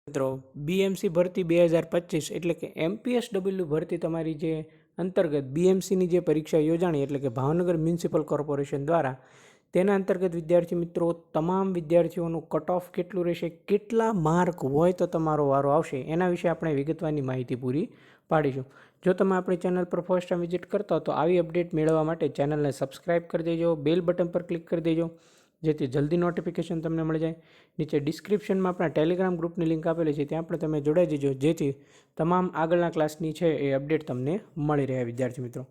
મિત્રો બીએમસી ભરતી 2025 એટલે કે એમપીએસડબલ્યુ ભરતી તમારી જે અંતર્ગત બીએમસીની જે પરીક્ષા યોજાણી એટલે કે ભાવનગર મ્યુનિસિપલ કોર્પોરેશન દ્વારા તેના અંતર્ગત વિદ્યાર્થી મિત્રો તમામ વિદ્યાર્થીઓનું કટ ઓફ કેટલું રહેશે, કેટલા માર્ક હોય તો તમારો વારો આવશે, એના વિશે આપણે વિગતવારની માહિતી પૂરી પાડીશું. જો તમે આપણી ચેનલ પર ફર્સ્ટ ટાઈમ વિઝિટ કરતા હો તો આવી અપડેટ મેળવવા માટે ચેનલને સબસ્ક્રાઇબ કરી દેજો, બેલ બટન પર ક્લિક કરી દેજો જેથી જલ્દી નોટિફિકેશન તમને મળી જાય. નીચે ડિસ્ક્રિપ્શનમાં આપણા ટેલિગ્રામ ગ્રુપની લિંક આપેલી છે, ત્યાં પણ તમે જોડાઈ જજો જેથી તમામ આગળના ક્લાસની છે એ અપડેટ તમને મળી રહે વિદ્યાર્થી મિત્રો.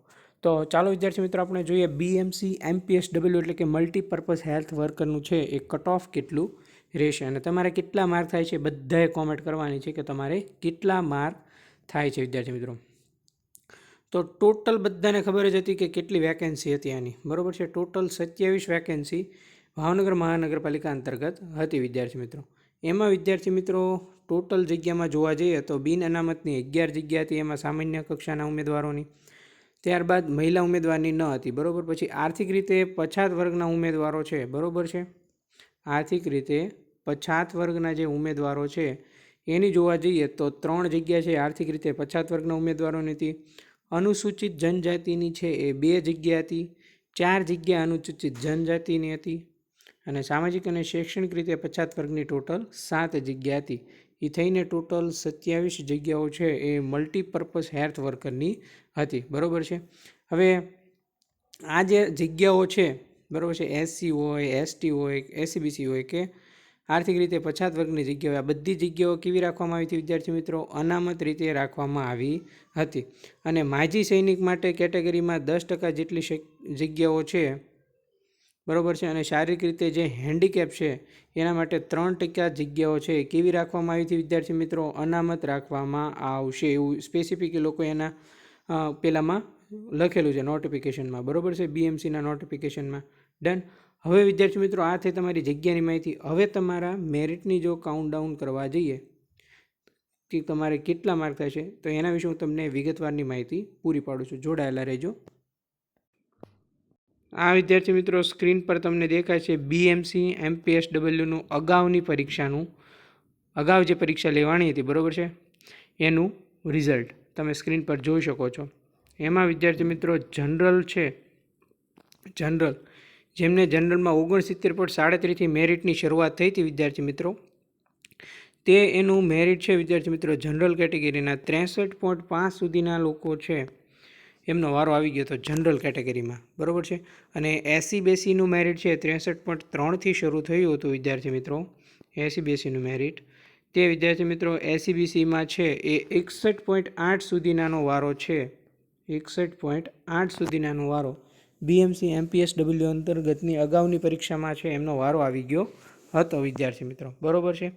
તો ચાલો વિદ્યાર્થી મિત્રો આપણે જોઈએ બીએમસી એમપીએસડબલ્યુ એટલે કે મલ્ટીપર્પઝ હેલ્થ વર્કરનું છે એ કટ ઓફ કેટલું રહેશે અને તમારે કેટલા માર્ક થાય છે બધાએ કોમેન્ટ કરવાની છે કે તમારે કેટલા માર્ક થાય છે વિદ્યાર્થી મિત્રો. તો ટોટલ બધાને ખબર જ હતી કે કેટલી વેકેન્સી હતી આની, બરાબર છે. ટોટલ 27 વેકેન્સી ભાવનગર મહાનગરપાલિકા અંતર્ગત હતી વિદ્યાર્થી મિત્રો. એમાં વિદ્યાર્થી મિત્રો ટોટલ જગ્યામાં જોવા જઈએ તો બિન અનામતની 11 જગ્યા હતી, એમાં સામાન્ય કક્ષાના ઉમેદવારોની. ત્યારબાદ મહિલા ઉમેદવારની ન હતી, બરાબર. પછી આર્થિક રીતે પછાત વર્ગના ઉમેદવારો છે, બરાબર છે. આર્થિક રીતે પછાત વર્ગના જે ઉમેદવારો છે એની જોવા જઈએ તો 3 જગ્યા છે આર્થિક રીતે પછાત વર્ગના ઉમેદવારોની હતી. અનુસૂચિત જનજાતિની છે એ 2 જગ્યા હતી, 4 જગ્યા અનુસૂચિત જનજાતિની હતી અને સામાજિક અને શૈક્ષણિક રીતે પછાત વર્ગની ટોટલ 7 જગ્યા હતી. એ થઈને ટોટલ 27 જગ્યાઓ છે એ મલ્ટીપર્પઝ હેલ્થ વર્કરની હતી, બરાબર છે. હવે આ જે જગ્યાઓ છે, બરાબર છે, એસસી હોય, એસટી હોય, એસસીબીસી હોય કે આર્થિક રીતે પછાત વર્ગની જગ્યાઓ, આ બધી જગ્યાઓ કેવી રાખવામાં આવી હતી વિદ્યાર્થી મિત્રો? અનામત રીતે રાખવામાં આવી હતી. અને માજી સૈનિક માટે કેટેગરીમાં 10% જેટલી જગ્યાઓ છે, બરાબર છે. અને શારીરિક રીતે જે હેન્ડીકેપ છે એના માટે 3% જગ્યાઓ છે કેવી રાખવામાં આવી હતી વિદ્યાર્થી મિત્રો? અનામત રાખવામાં આવશે, એવું સ્પેસિફિક એ લોકો એના પેલામાં લખેલું છે નોટિફિકેશનમાં, બરાબર છે, બીએમસીના નોટિફિકેશનમાં. ડન. હવે વિદ્યાર્થી મિત્રો આ થઈ તમારી જગ્યાની માહિતી. હવે તમારા મેરિટની જો કાઉન્ટડાઉન કરવા જઈએ કે તમારે કેટલા માર્ક થશે તો એના વિશે હું તમને વિગતવારની માહિતી પૂરી પાડું છું, જોડાયેલા રહેજો. આ વિદ્યાર્થી મિત્રો સ્ક્રીન પર તમને દેખાય છે બીએમસી એમપીએસડબલ્યુનું અગાઉની પરીક્ષાનું, અગાઉ જે પરીક્ષા લેવાની હતી, બરાબર છે, એનું રિઝલ્ટ તમે સ્ક્રીન પર જોઈ શકો છો. એમાં વિદ્યાર્થી મિત્રો જનરલ છે, જનરલ જેમને જનરલમાં 69.37થી મેરિટની શરૂઆત થઈ હતી વિદ્યાર્થી મિત્રો, તે એનું મેરિટ છે વિદ્યાર્થી મિત્રો જનરલ કેટેગરીના 63.5 સુધીના લોકો છે એમનો વારો આવી ગયો હતો જનરલ કેટેગરીમાં, બરાબર છે. અને એસસી બેસીનું મેરિટ છે 63.3થી શરૂ થયું હતું વિદ્યાર્થી મિત્રો. એસસી બેસીનું મેરિટ તે વિદ્યાર્થી મિત્રો એસસીબીસીમાં છે એ 61.8 સુધીનાનો વારો છે, 61.8 સુધીનાનો વારો બીએમસી એમપીએસડબલ્યુ અંતર્ગતની અગાઉની પરીક્ષામાં છે એમનો વારો આવી ગયો હતો વિદ્યાર્થી મિત્રો, બરાબર છે.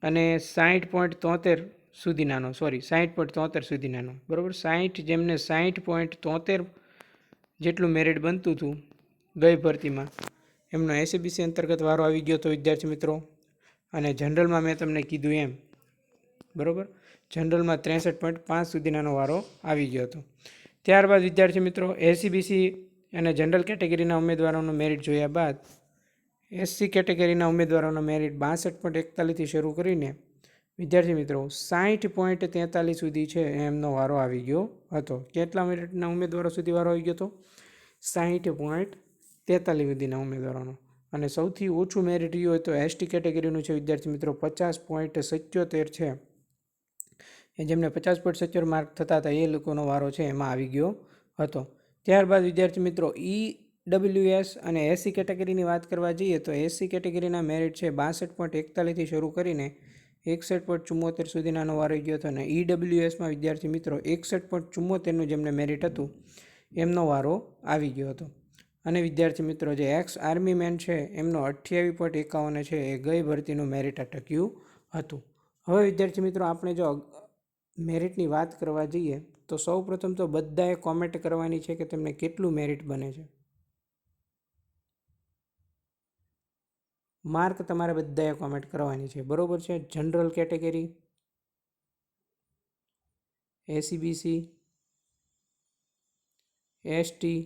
અને 60.73 સુધીનાનો, 60.73 સુધીનાનો, બરાબર. 60 જેમને 60.73 જેટલું મેરિટ બનતું હતું ગઈ ભરતીમાં એમનો એસસીબીસી અંતર્ગત વારો આવી ગયો હતો વિદ્યાર્થી મિત્રો. અને જનરલમાં મેં તમને કીધું એમ, બરાબર, જનરલમાં 63.5 સુધીનાનો વારો આવી ગયો હતો. ત્યારબાદ વિદ્યાર્થી મિત્રો એસસીબીસી અને જનરલ કેટેગરીના ઉમેદવારોનું મેરિટ જોયા બાદ એસસી કેટેગરીના ઉમેદવારોનો મેરિટ 62.41થી શરૂ કરીને વિદ્યાર્થી મિત્રો 60.43 સુધી છે એમનો વારો આવી ગયો હતો. કેટલા મેરિટના ઉમેદવારો સુધી વારો આવી ગયો હતો? 60.43 સુધીના ઉમેદવારોનો. અને સૌથી ઓછું મેરિટ રહ્યું હોય તો એસટી કેટેગરીનું છે વિદ્યાર્થી મિત્રો 50.77 છે, એ જેમને 50.77 માર્ક થતા હતા એ લોકોનો વારો છે એમાં આવી ગયો હતો. ત્યારબાદ વિદ્યાર્થી મિત્રો ઈડબ્લ્યુએસ અને એસસી કેટેગરીની વાત કરવા જઈએ તો એસસી કેટેગરીના મેરિટ છે 62.41થી શરૂ કરીને 61.74 સુધીનાનો વારો ગયો હતો. અને ઈડબ્લ્યુએસમાં વિદ્યાર્થી મિત્રો 61.74નું જેમને મેરિટ હતું એમનો વારો આવી ગયો હતો. અને વિદ્યાર્થી મિત્રો જે એક્સ આર્મી મેન છે એમનો 28.51 છે એ ગઈ ભરતીનું મેરિટ અટક્યું હતું. હવે વિદ્યાર્થી મિત્રો આપણે જો મેરિટની વાત કરવા જઈએ તો સૌ પ્રથમ તો બધાએ કોમેન્ટ કરવાની છે કે તેમને કેટલું મેરિટ બને છે. માર્ક તમારે બધાએ કોમેન્ટ કરવાની છે, બરાબર છે. જનરલ કેટેગરી, એસસીબીસી, એસટી,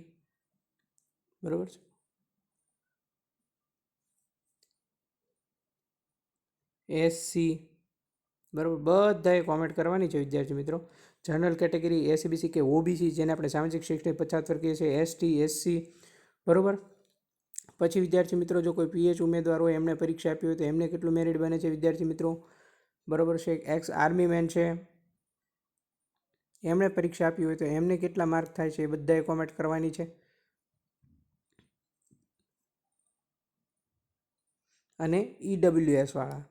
બરાબર છે, એસસી, બરાબર, બધાએ કોમેન્ટ કરવાની છે વિદ્યાર્થી મિત્રો. જનરલ કેટેગરી, એસસીબીસી કે ઓબીસી, જેને આપણે સામાજિક શૈક્ષણિક પછાત વર્ગ કહીએ છીએ, એસટી, એસસી, બરાબર. પછી વિદ્યાર્થી મિત્રો જો કોઈ પીએચ ઉમેદવાર હોય, એમણે પરીક્ષા આપી હોય તો એમને કેટલું મેરિટ બને છે વિદ્યાર્થી મિત્રો, બરાબર છે. એક્સ આર્મી મેન છે, એમણે પરીક્ષા આપી હોય તો એમને કેટલા માર્ક થાય છે, એ બધાએ કોમેન્ટ કરવાની છે. અને ઈડબ્લ્યુએસ વાળા,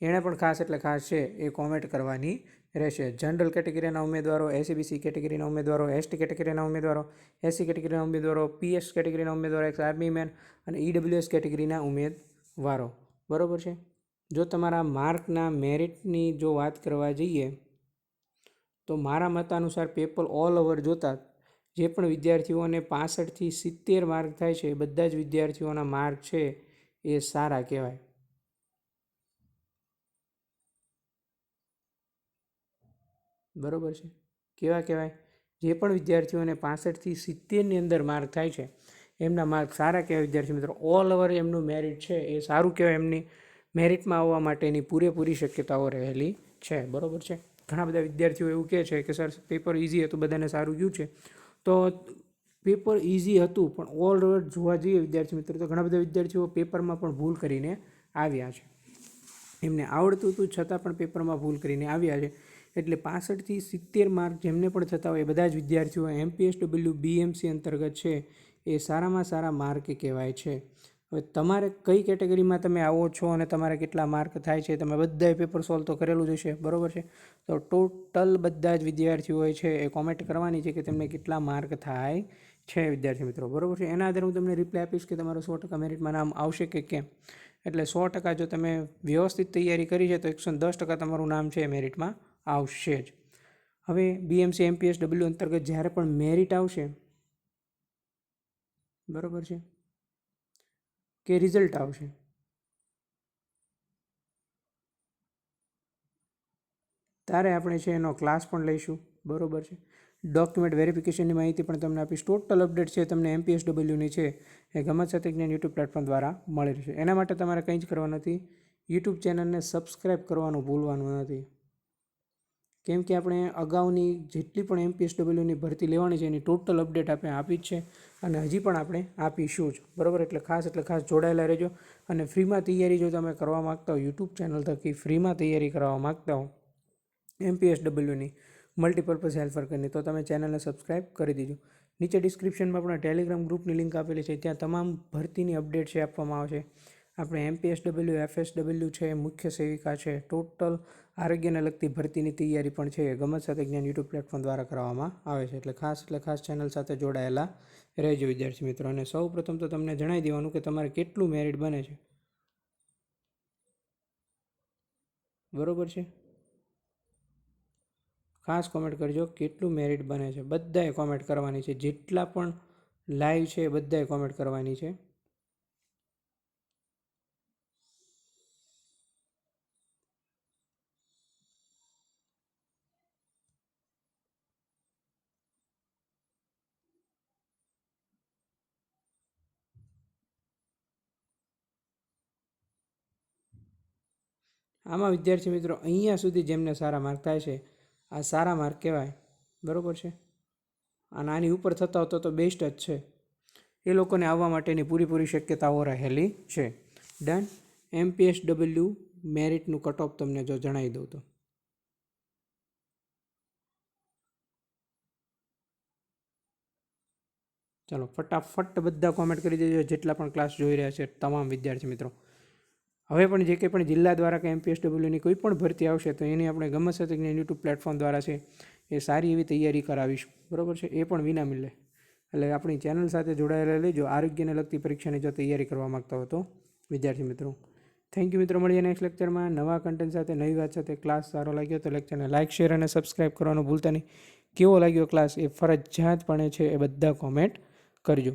એણે પણ ખાસ એટલે ખાસ છે એ કોમેન્ટ કરવાની રહેશે. જનરલ કેટેગરીના ઉમેદવારો, એસસીબીસી કેટેગરીના ઉમેદવારો, એસટી કેટેગરીના ઉમેદવારો, એસસી કેટેગરીના ઉમેદવારો, પીએસ કેટેગરીના ઉમેદવારો, એક્સ આર્મી મેન અને ઈડબ્લ્યુએસ કેટેગરીના ઉમેદવારો, બરાબર છે. જો તમારા માર્કના મેરિટની જો વાત કરવા જઈએ તો મારા મત અનુસાર પેપર ઓલ ઓવર જોતા જે પણ વિદ્યાર્થીઓને 65થી 70 માર્ક થાય છે એ બધા જ વિદ્યાર્થીઓના માર્ક છે એ સારા કહેવાય. બરાબર છે, કેવા કહેવાય? જે પણ વિદ્યાર્થીઓને 65થી 70ની અંદર માર્ક થાય છે એમના માર્ક સારા કહેવાય વિદ્યાર્થી મિત્રો. ઓલ ઓવર એમનું મેરિટ છે એ સારું કહેવાય. એમની મેરિટમાં આવવા માટેની પૂરેપૂરી શક્યતાઓ રહેલી છે, બરાબર છે. ઘણા બધા વિદ્યાર્થીઓ એવું કહે છે કે સર પેપર ઇઝી હતું, બધાને સારું ગયું છે. તો પેપર ઇઝી હતું પણ ઓલ ઓવર જોવા જઈએ વિદ્યાર્થી મિત્રો તો ઘણા બધા વિદ્યાર્થીઓ પેપરમાં પણ ભૂલ કરીને આવ્યા છે. એમને આવડતું હતું છતાં પણ પેપરમાં ભૂલ કરીને આવ્યા છે. એટલે 65થી 70 માર્ક જેમને પણ થતા હોય એ બધા જ વિદ્યાર્થીઓ એમપીએસડબલ્યુ બીએમસી અંતર્ગત છે એ સારામાં સારા માર્ક કહેવાય છે. હવે તમારે કઈ કેટેગરીમાં તમે આવો છો અને તમારે કેટલા માર્ક થાય છે, તમે બધાએ પેપર સોલ્વ તો કરેલું જ હશે, બરાબર છે. તો ટોટલ બધા જ વિદ્યાર્થીઓએ છે એ કોમેન્ટ કરવાની છે કે તેમને કેટલા માર્ક થાય છે વિદ્યાર્થી મિત્રો, બરાબર છે. એના આધારે હું તમને રિપ્લાય આપીશ કે તમારું 100% મેરિટમાં નામ આવશે કે કેમ. એટલે 100% જો તમે વ્યવસ્થિત તૈયારી કરી છે તો 110% તમારું નામ છે એ મેરિટમાં આવશે જ. હવે બીએમસી એમપીએસડબલ્યુ અંતર્ગત જ્યારે પણ મેરિટ આવશે, બરાબર છે, કે રિઝલ્ટ આવશે, ત્યારે આપણે છે એનો ક્લાસ પણ લઈશું, બરાબર છે. ડોક્યુમેન્ટ વેરિફિકેશનની માહિતી પણ તમને આપીશ. ટોટલ અપડેટ છે તમને એમપીએસડબલ્યુની છે એ ગમત સાથે જ્ઞાન યુટ્યુબ પ્લેટફોર્મ દ્વારા મળી રહેશે. એના માટે તમારે કંઈ જ કરવાનું નથી, યુટ્યુબ ચેનલને સબસ્ક્રાઈબ કરવાનું ભૂલવાનું નથી. કેમ કે આપણે અગાઉની જેટલી પણ એમપીએસડબલ્યુની ભરતી લેવાની છે એની ટોટલ અપડેટ આપણે આપી જ છે અને હજી પણ આપણે આપીશું જ, બરાબર. એટલે ખાસ જોડાયેલા રહેજો. અને ફ્રીમાં તૈયારી જો તમે કરવા માગતા હો, યુટ્યુબ ચેનલ થકી ફ્રીમાં તૈયારી કરવા માગતા હો એમપીએસડબલ્યુની મલ્ટીપર્પઝ હેલ્પર કરીને, તો તમે ચેનલને સબસ્ક્રાઈબ કરી દીજો. નીચે ડિસ્ક્રિપ્શનમાં પણ ટેલિગ્રામ ગ્રુપની લિંક આપેલી છે, ત્યાં તમામ ભરતીની અપડેટ છે આપવામાં આવશે. આપણે એમપીએસડબલ્યુ, એફએસડબલ્યુ છે, મુખ્ય સેવિકા છે, ટોટલ આરોગ્યને લગતી ભરતીની તૈયારી પણ છે ગમત સાથે જ્ઞાન યુટ્યુબ પ્લેટફોર્મ દ્વારા કરવામાં આવે છે. એટલે ખાસ ચેનલ સાથે જોડાયેલા રહેજો વિદ્યાર્થી મિત્રો. અને સૌ પ્રથમ તો તમને જણાવી દેવાનું કે તમારે કેટલું મેરિટ બને છે, બરાબર છે. ખાસ કોમેન્ટ કરજો કેટલું મેરિટ બને છે, બધાએ કોમેન્ટ કરવાની છે. જેટલા પણ લાઈવ છે એ બધાએ કોમેન્ટ કરવાની છે. આમાં વિદ્યાર્થી મિત્રો અહીંયા સુધી જેમને સારા માર્ક થાય છે આ સારા માર્ક કહેવાય, બરાબર છે. અને આની ઉપર થતા હોતો તો બેસ્ટ જ છે. એ લોકોને આવવા માટેની પૂરેપૂરી શક્યતાઓ રહેલી છે. ડન. એમપીએસડબલ્યુ મેરિટનું કટ ઓફ તમને જો જણાવી દઉં તો ચાલો ફટાફટ બધા કોમેન્ટ કરી દેજો જેટલા પણ ક્લાસ જોઈ રહ્યા છે તમામ વિદ્યાર્થી મિત્રો. હવે પણ જે કંઈ પણ જિલ્લા દ્વારા કે એમપીએસડબલ્યુની કોઈ પણ ભરતી આવશે તો એની આપણે ગમત સાથે જ્ઞાન યુટ્યુબ પ્લેટફોર્મ દ્વારા છે એ સારી એવી તૈયારી કરાવીશું, બરાબર છે. એ પણ વિનામૂલ્યે. એટલે આપણી ચેનલ સાથે જોડાયેલા લેજો. આરોગ્યને લગતી પરીક્ષાની જો તૈયારી કરવા માગતા હો તો વિદ્યાર્થી મિત્રો. થેન્ક યુ મિત્રો. મળીએ નેક્સ્ટ લેક્ચરમાં નવા કન્ટેન્ટ સાથે, નવી વાત સાથે. ક્લાસ સારો લાગ્યો તો લેક્ચરને લાઇક, શેર અને સબસ્ક્રાઈબ કરવાનું ભૂલતા નહીં. કેવો લાગ્યો ક્લાસ એ ફરજિયાતપણે છે એ બધા કોમેન્ટ કરજો.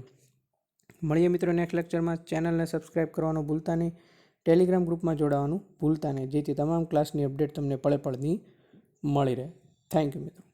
મળીએ મિત્રો નેક્સ્ટ લેક્ચરમાં. ચેનલને સબસ્ક્રાઈબ કરવાનું ભૂલતા નહીં, ટેલિગ્રામ ગ્રુપમાં જોડાવાનું ભૂલતા નહીં, જેથી તમામ ક્લાસની અપડેટ તમને પળે પળની મળી રહે. થેન્ક યુ મિત્રો.